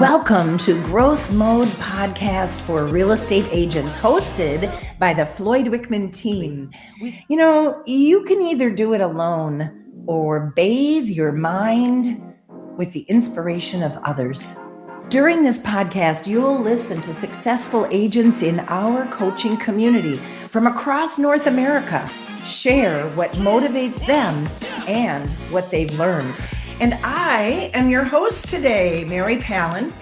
Welcome to Growth Mode Podcast for Real Estate Agents, hosted by the Floyd Wickman Team. You know, you can either do it alone or bathe your mind with the inspiration of others. During this podcast, you'll listen to successful agents in our coaching community from across North America share what motivates them and what they've learned. And I am your host today, Mary Palin.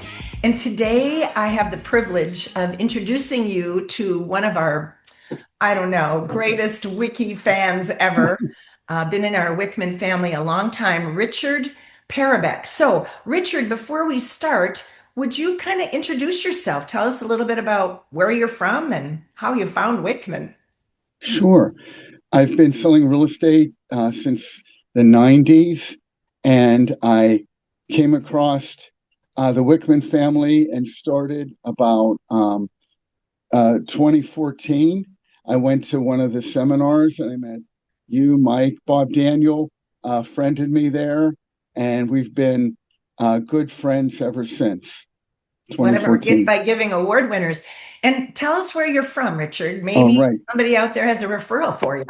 And today I have the privilege of introducing you to one of our, greatest Wiki fans ever. Been in our Wickman family a long time, Richard Parobeck. So, Richard, before we start, would you kind of introduce yourself? Tell us a little bit about where you're from and how you found Wickman. Sure. I've been selling real estate since the 90s. And I came across the Wickman family and started about 2014. I went to one of the seminars and I met you, Mike, Bob Daniel, friended me there. And we've been good friends ever since 2014. By giving award winners. And tell us where you're from, Richard. Maybe somebody out there has a referral for you.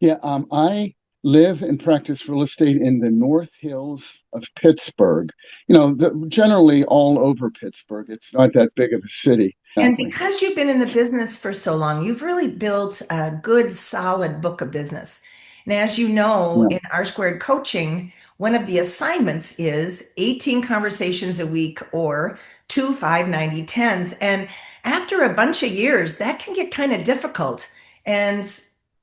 Yeah, I live and practice real estate in the North Hills of Pittsburgh. You know, generally all over Pittsburgh. It's not that big of a city. And because you've been in the business for so long, you've really built a good, solid book of business. And as you know, in R Squared coaching, one of the assignments is 18 conversations a week or 2 590-10s. And after a bunch of years, that can get kind of difficult and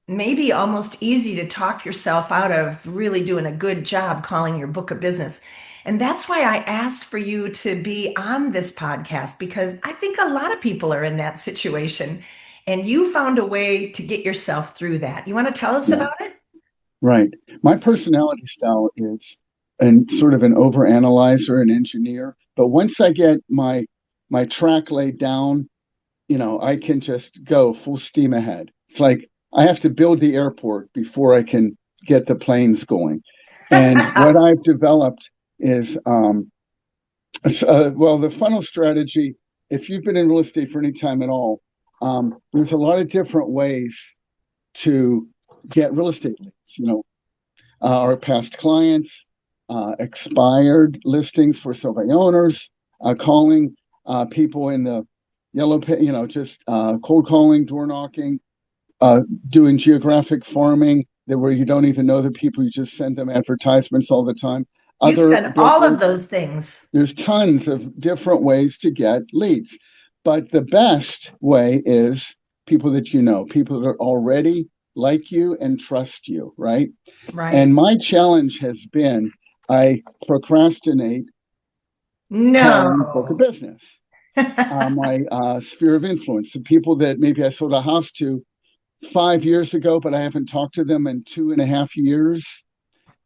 maybe almost easy to talk yourself out of really doing a good job calling your book of business. And that's why I asked for you to be on this podcast, because I think a lot of people are in that situation and you found a way to get yourself through that. You want to tell us about it? Right. My personality style is sort of an overanalyzer, an engineer. But once I get my track laid down, you know, I can just go full steam ahead. It's like I have to build the airport before I can get the planes going. And what I've developed is, the funnel strategy, if you've been in real estate for any time at all, there's a lot of different ways to get real estate leads. You know, our past clients, expired listings for sale by owners, calling people in the yellow, just cold calling, door knocking, doing geographic farming, where you don't even know the people, you just send them advertisements all the time. You've done all of those things. There's tons of different ways to get leads. But the best way is people that you know, people that already like you and trust you, right? Right. And my challenge has been I procrastinate calling book of business. My sphere of influence, the people that maybe I sold a house to 5 years ago, but I haven't talked to them in 2.5 years.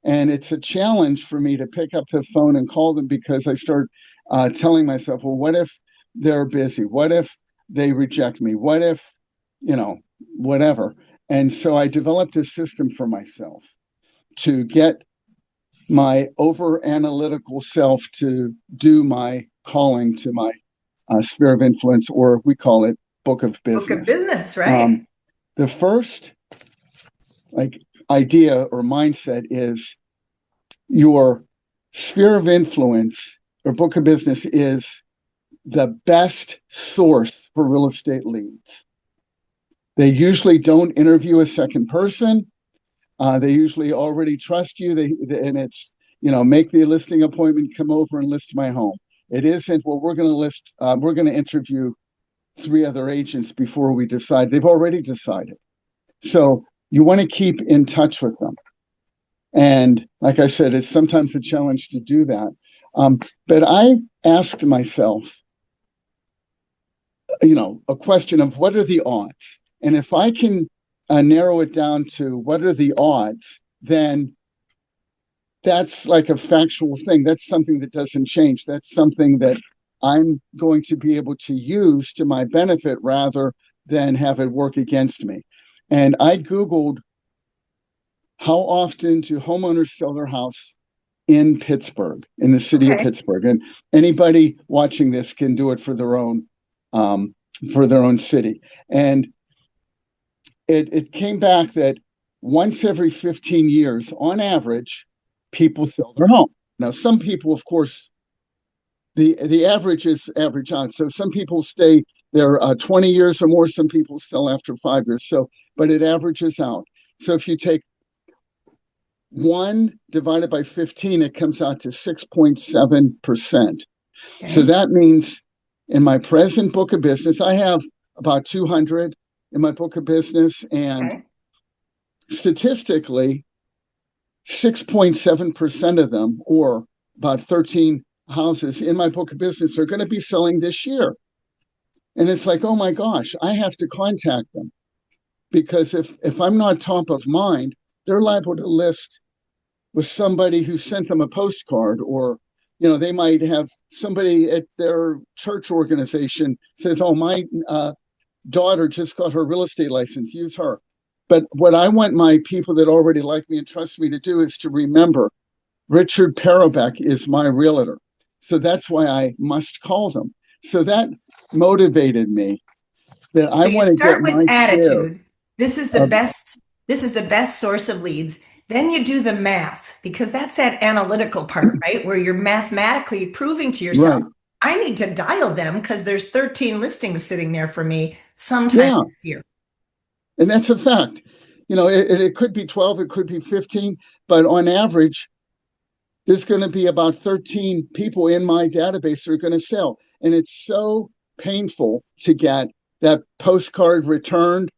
And it's a challenge for me to pick up the phone and call them, because I start telling myself, well, what if they're busy? What if they reject me? What if, whatever. And so I developed a system for myself to get my over-analytical self to do my calling to my sphere of influence, or we call it book of business. Book of business, right? The first idea or mindset is your sphere of influence or book of business is the best source for real estate leads. They usually don't interview a second person. They usually already trust you. And it's, make the listing appointment, come over and list my home. It isn't, well, we're going to interview 3 other agents before we decide. They've already decided. So you want to keep in touch with them. And like I said, it's sometimes a challenge to do that. But I asked myself, a question of what are the odds? And if I can narrow it down to what are the odds, then that's like a factual thing. That's something that doesn't change. That's something that I'm going to be able to use to my benefit rather than have it work against me. And I Googled, how often do homeowners sell their house in Pittsburgh, in the city of Okay. Pittsburgh. And anybody watching this can do it um, for their own city. And it came back that once every 15 years, on average, people sell their home. Now, some people, of course, the average is average on. So some people stay there 20 years or more. Some people sell after 5 years. So, but it averages out. So if you take 1 divided by 15, it comes out to 6.7%. So Okay. that means in my present book of business, I have about 200 in my book of business. And Okay. statistically, 6.7% of them, or about 13 houses in my book of business, are going to be selling this year. And it's like, oh my gosh, I have to contact them, because if I'm not top of mind, they're liable to list with somebody who sent them a postcard, or they might have somebody at their church organization says, oh, my daughter just got her real estate license, use her. But what I want my people that already like me and trust me to do is to remember Richard Parobeck is my realtor. So that's why I must call them. So that motivated me, that I So you want to get start with my share attitude. This is the of, best, this is the best source of leads. Then you do the math because that's that analytical part, right? Where you're mathematically proving to yourself, right. I need to dial them because there's 13 listings sitting there for me sometime Yeah. this year. And that's a fact. It could be 12, it could be 15, but on average, there's going to be about 13 people in my database that are going to sell. And it's so painful to get that postcard returned,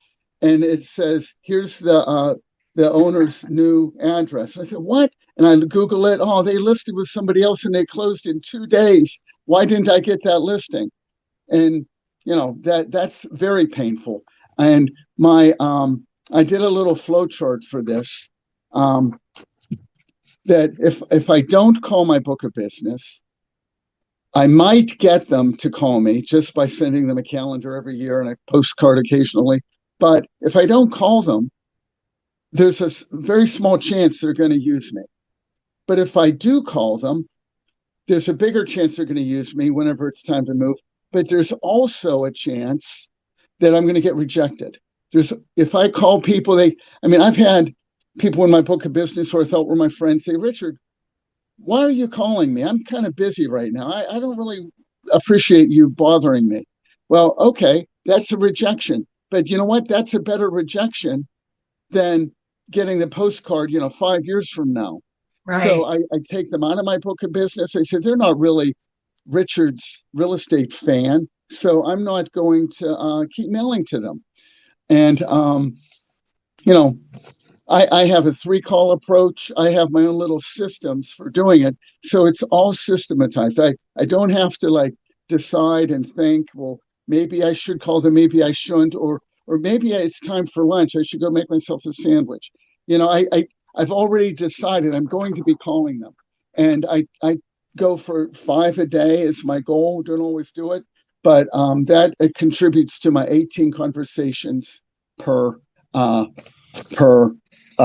and it says, here's the owner's new address. I said, what? And I Google it. Oh, they listed with somebody else and they closed in 2 days. Why didn't I get that listing? And that's very painful. And my I did a little flow chart for this. That if I don't call my book of business, I might get them to call me just by sending them a calendar every year and a postcard occasionally. But if I don't call them, there's a very small chance they're going to use me. But if I do call them, there's a bigger chance they're going to use me whenever it's time to move. But there's also a chance that I'm going to get rejected. If I call people, I've had people in my book of business who I thought were my friends say, Richard, why are you calling me? I'm kind of busy right now. I don't really appreciate you bothering me. Well, okay, that's a rejection. But you know what? That's a better rejection than getting the postcard, 5 years from now. So Right. I take them out of my book of business. I said, they're not really Richard's real estate fan. So I'm not going to keep mailing to them. And, you know, I have a 3-call approach. I have my own little systems for doing it. So it's all systematized. I don't have to like decide and think, well, maybe I should call them, maybe I shouldn't, or maybe it's time for lunch. I should go make myself a sandwich. I've already decided I'm going to be calling them. And I go for 5 a day is my goal. Don't always do it, but that it contributes to my 18 conversations per uh, per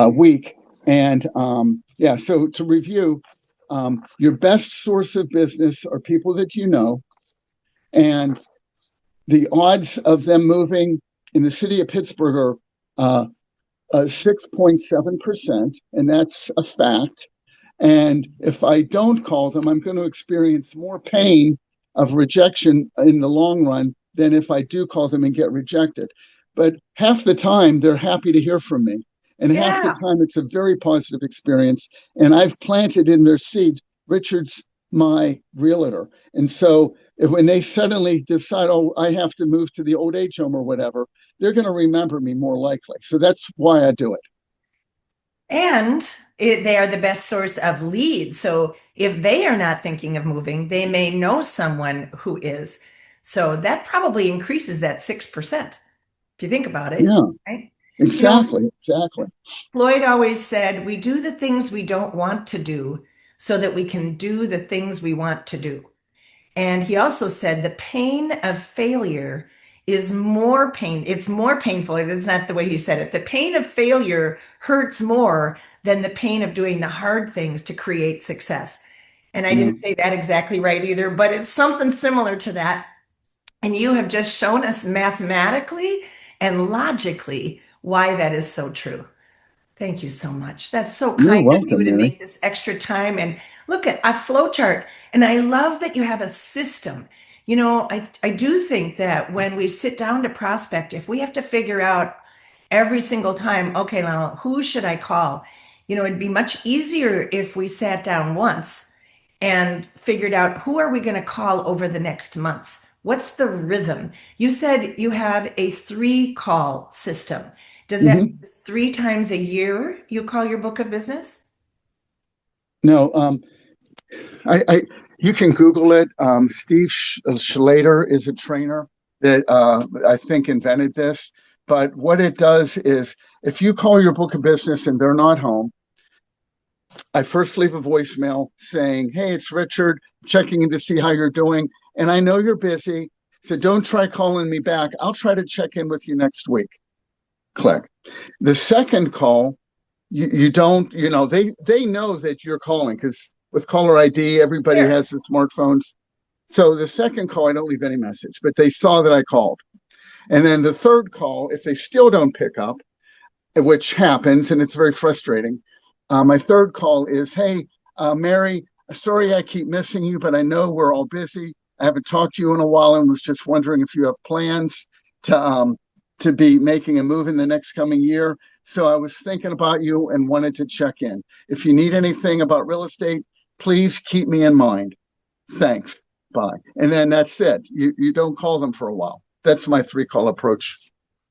week. And yeah, so to review, your best source of business are people that you know, and the odds of them moving in the city of Pittsburgh are 6.7%, and that's a fact. And if I don't call them, I'm going to experience more pain of rejection in the long run than if I do call them and get rejected. But half the time, they're happy to hear from me. And half the Yeah. time, it's a very positive experience. And I've planted in their seed, Richard's my realtor. And so when they suddenly decide, oh, I have to move to the old age home or whatever, they're going to remember me more likely. So that's why I do it. And they are the best source of leads. So if they are not thinking of moving, they may know someone who is. So that probably increases that 6%, if you think about it, Yeah, right? You know, exactly. Floyd always said, we do the things we don't want to do so that we can do the things we want to do. And he also said, the pain of failure is more pain. It's more painful. It is not the way he said it. The pain of failure hurts more than the pain of doing the hard things to create success. And I Yeah. didn't say that exactly right either, but it's something similar to that. And you have just shown us mathematically and logically why that is so true. Thank you so much. That's so You're kind of you welcome, to Mary. make this extra time and look at a flow chart. And I love that you have a system. I do think that when we sit down to prospect, if we have to figure out every single time, okay, now who should I call? It'd be much easier if we sat down once and figured out who are we going to call over the next months? What's the rhythm? You said you have a 3 call system. Does that Hmm. mean 3 times a year you call your book of business? No, you can Google it. Steve Schlater is a trainer that I think invented this. But what it does is, if you call your book of business and they're not home, I first leave a voicemail saying, "Hey, it's Richard, checking in to see how you're doing. And I know you're busy, so don't try calling me back. I'll try to check in with you next week." Click. The second call, you don't, they know that you're calling because with caller ID, everybody Sure. has the smartphones. So the second call, I don't leave any message, but they saw that I called. And then the third call, if they still don't pick up, which happens, and it's very frustrating. My third call is, "Hey, Mary, sorry I keep missing you, but I know we're all busy. I haven't talked to you in a while and was just wondering if you have plans to be making a move in the next coming year. So I was thinking about you and wanted to check in. If you need anything about real estate, please keep me in mind. Thanks. Bye." And then that's it. You don't call them for a while. That's my 3 call approach.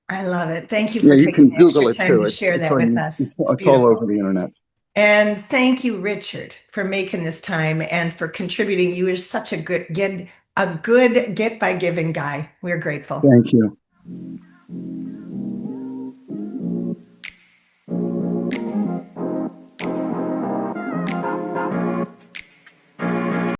I love it. Thank you Yeah, for you taking can the extra Google it time too. to share that with us. It's It's all over beautiful. the internet. And thank you, Richard, for making this time and for contributing. You are such a good get by giving guy. We're grateful. Thank you.